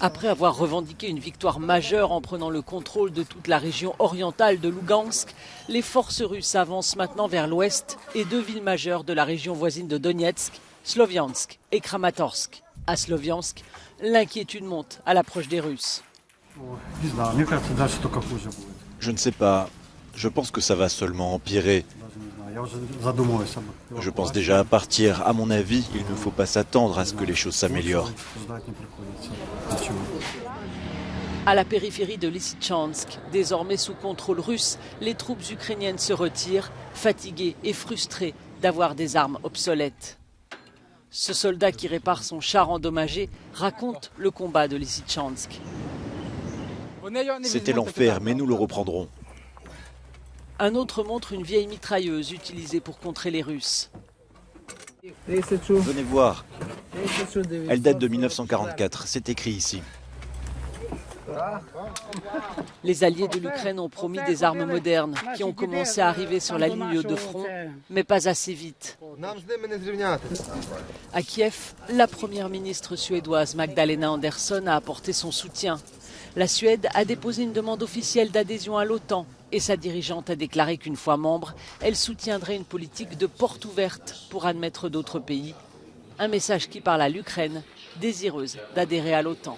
Après avoir revendiqué une victoire majeure en prenant le contrôle de toute la région orientale de Lougansk, les forces russes avancent maintenant vers l'ouest et deux villes majeures de la région voisine de Donetsk, Sloviansk et Kramatorsk. À Sloviansk, l'inquiétude monte à l'approche des Russes. Je ne sais pas. Je pense que ça va seulement empirer. Je pense déjà à partir. À mon avis, il ne faut pas s'attendre à ce que les choses s'améliorent. À la périphérie de Lysychansk, désormais sous contrôle russe, les troupes ukrainiennes se retirent, fatiguées et frustrées d'avoir des armes obsolètes. Ce soldat qui répare son char endommagé raconte le combat de Lysychansk. C'était l'enfer, mais nous le reprendrons. Un autre montre une vieille mitrailleuse utilisée pour contrer les Russes. Venez voir. Elle date de 1944, c'est écrit ici. Les alliés de l'Ukraine ont promis des armes modernes qui ont commencé à arriver sur la ligne de front, mais pas assez vite. À Kiev, la première ministre suédoise Magdalena Andersson a apporté son soutien. La Suède a déposé une demande officielle d'adhésion à l'OTAN et sa dirigeante a déclaré qu'une fois membre, elle soutiendrait une politique de porte ouverte pour admettre d'autres pays. Un message qui parle à l'Ukraine, désireuse d'adhérer à l'OTAN.